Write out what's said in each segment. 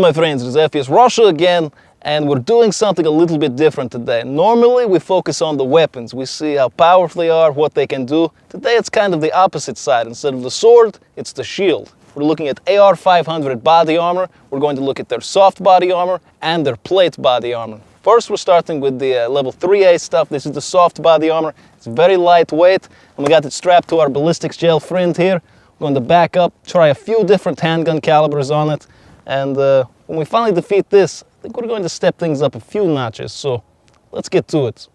my friends, it's FPSRussia again, and we're doing something a little bit different today. Normally we focus on the weapons, we see how powerful they are, what they can do. Today it's kind of the opposite side. Instead of the sword, it's the shield. We're looking at AR500 body armor, we're going to look at their soft body armor and their plate body armor. First we're starting with the level 3A stuff. This is the soft body armor. It's very lightweight, and we got it strapped to our ballistics gel friend here. We're going to back up, try a few different handgun calibers on it, and when we finally defeat this, I think we're going to step things up a few notches, so let's get to it.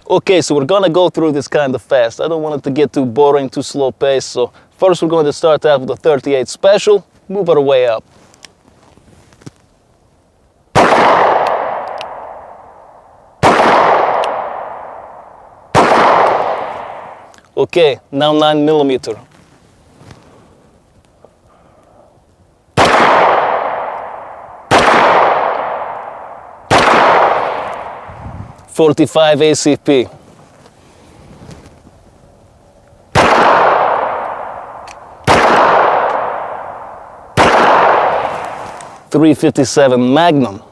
Okay, so we're gonna go through this kind of fast. I don't want it to get too boring, too slow paced, so first we're going to start out with the 38 Special, move our way up. Okay, now 9mm. .45 ACP. .357 Magnum.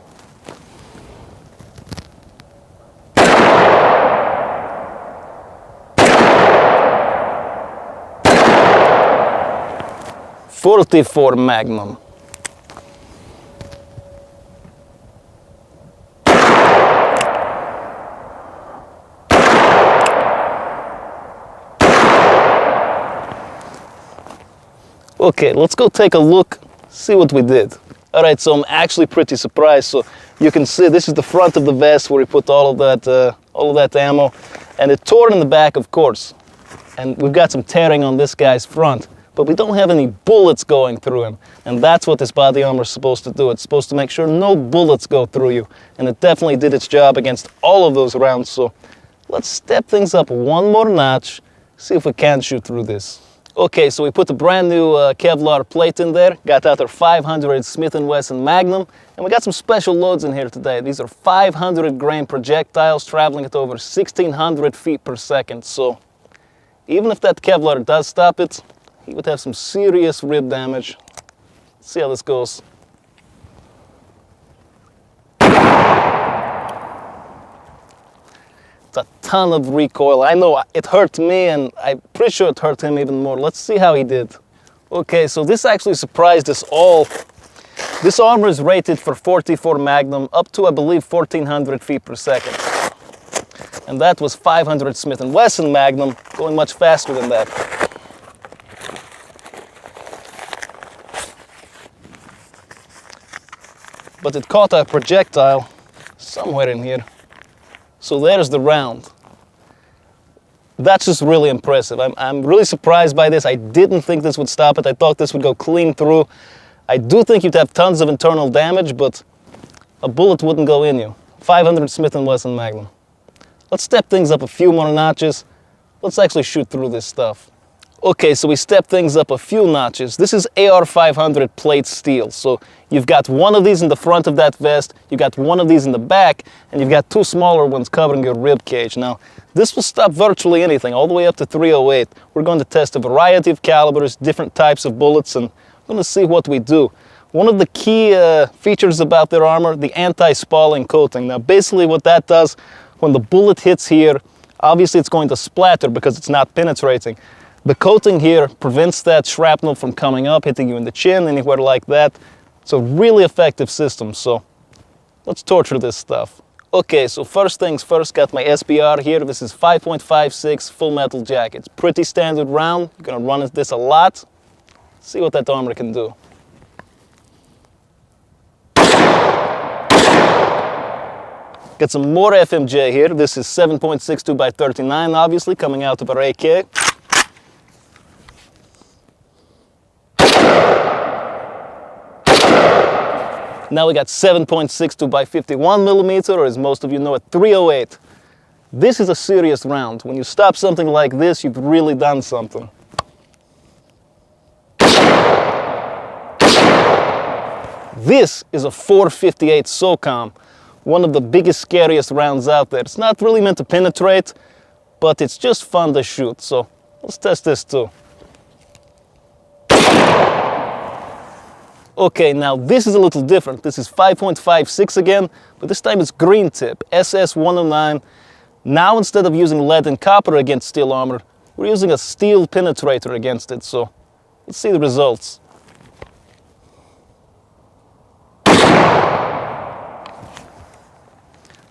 .44 Magnum. Okay, let's go take a look, see what we did. Alright, so I'm actually pretty surprised. So you can see this is the front of the vest where we put all of that ammo, and it tore in the back, of course. And we've got some tearing on this guy's front, but we don't have any bullets going through him. And that's what this body armor is supposed to do. It's supposed to make sure no bullets go through you. And it definitely did its job against all of those rounds. So let's step things up one more notch, see if we can shoot through this. Okay, so we put the brand new Kevlar plate in there, got out our 500 Smith & Wesson Magnum, and we got some special loads in here today. These are 500 grain projectiles traveling at over 1,600 feet per second. So even if that Kevlar does stop it, he would have some serious rib damage. Let's see how this goes. A ton of recoil. I know it hurt me, and I'm pretty sure it hurt him even more. Let's see how he did. Okay, so this actually surprised us all. This armor is rated for .44 Magnum up to, I believe, 1,400 feet per second. And that was 500 Smith & Wesson Magnum, going much faster than that. But it caught a projectile somewhere in here. So there's the round. That's just really impressive. I'm really surprised by this. I didn't think this would stop it. I thought this would go clean through. I do think you'd have tons of internal damage, but a bullet wouldn't go in you. 500 Smith & Wesson Magnum. Let's step things up a few more notches. Let's actually shoot through this stuff. Okay, so we step things up a few notches. This is AR500 plate steel. So you've got one of these in the front of that vest, you've got one of these in the back, and you've got two smaller ones covering your rib cage. Now, this will stop virtually anything, all the way up to 308. We're going to test a variety of calibers, different types of bullets, and we're going to see what we do. One of the key features about their armor, the anti-spalling coating. Now, basically what that does, when the bullet hits here, obviously it's going to splatter because it's not penetrating. The coating here prevents that shrapnel from coming up, hitting you in the chin, anywhere like that. It's a really effective system, so let's torture this stuff. Okay, so first things first, got my SBR here. This is 5.56 full metal jacket. It's pretty standard round. You're gonna run this a lot. See what that armor can do. Got some more FMJ here. This is 7.62 by 39, obviously, coming out of our AK. Now we got 7.62 by 51mm, or as most of you know it, 308. This is a serious round. When you stop something like this, you've really done something. This is a 458 SOCOM, one of the biggest, scariest rounds out there. It's not really meant to penetrate, but it's just fun to shoot, so let's test this too. Okay, now this is a little different. This is 5.56 again, but this time it's green tip, SS109. Now instead of using lead and copper against steel armor, we're using a steel penetrator against it, so let's see the results.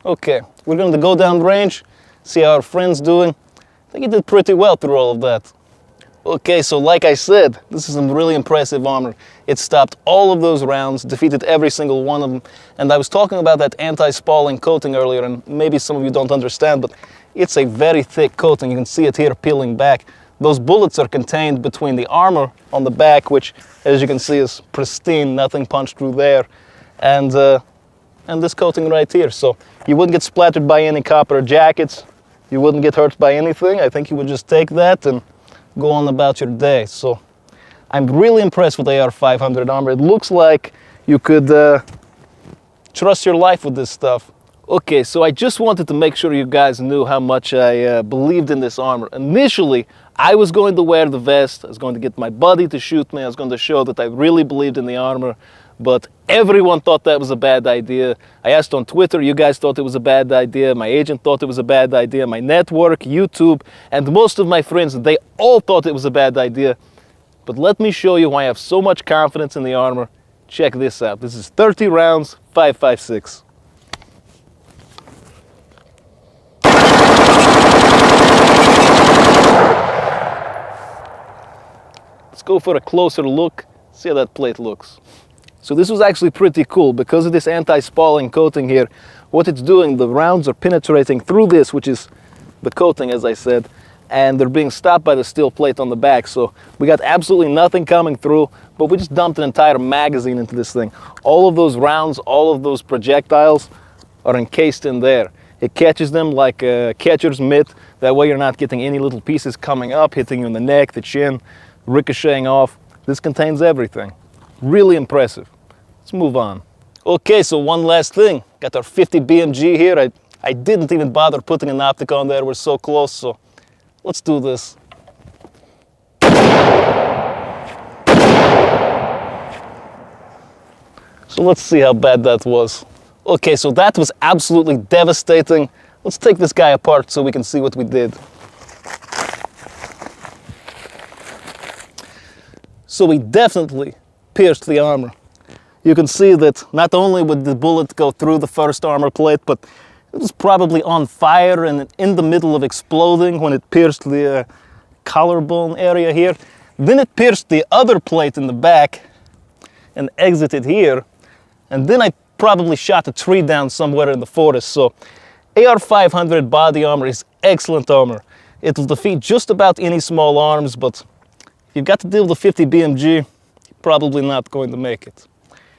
Okay, we're going to go down range, see how our friend's doing. I think he did pretty well through all of that. Okay, so like I said, this is some really impressive armor. It stopped all of those rounds, defeated every single one of them. And I was talking about that anti-spalling coating earlier, and maybe some of you don't understand, but it's a very thick coating. You can see it here peeling back. Those bullets are contained between the armor on the back, which, as you can see, is pristine, nothing punched through there, and this coating right here. So you wouldn't get splattered by any copper jackets. You wouldn't get hurt by anything. I think you would just take that and go on about your day. So I'm really impressed with AR500 armor. It looks like you could trust your life with this stuff. Okay, so I just wanted to make sure you guys knew how much I believed in this armor. Initially, I was going to wear the vest. I was going to get my buddy to shoot me. I was going to show that I really believed in the armor. But everyone thought that was a bad idea. I asked on Twitter, you guys thought it was a bad idea. My agent thought it was a bad idea. My network, YouTube, and most of my friends, they all thought it was a bad idea. But let me show you why I have so much confidence in the armor. Check this out. This is 30 rounds, 5.56. Let's go for a closer look, see how that plate looks. So this was actually pretty cool. Because of this anti-spalling coating here, what it's doing, the rounds are penetrating through this, which is the coating, as I said, and they're being stopped by the steel plate on the back. So we got absolutely nothing coming through, but we just dumped an entire magazine into this thing. All of those rounds, all of those projectiles are encased in there. It catches them like a catcher's mitt. That way you're not getting any little pieces coming up, hitting you in the neck, the chin, ricocheting off. This contains everything. Really impressive. Let's move on. Okay, so one last thing. Got our 50 BMG here. I didn't even bother putting an optic on there. We're so close, so let's do this. So let's see how bad that was. Okay, so that was absolutely devastating. Let's take this guy apart so we can see what we did. So we definitely pierced the armor. You can see that not only would the bullet go through the first armor plate, but it was probably on fire and in the middle of exploding when it pierced the collarbone area here. Then it pierced the other plate in the back and exited here. And then I probably shot a tree down somewhere in the forest. So AR500 body armor is excellent armor. It'll defeat just about any small arms, but if you've got to deal with the 50 BMG, you're probably not going to make it.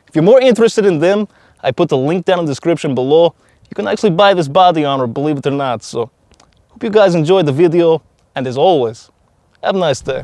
If you're more interested in them, I put the link down in the description below. You can actually buy this body armor, believe it or not. So, hope you guys enjoyed the video, and as always, have a nice day.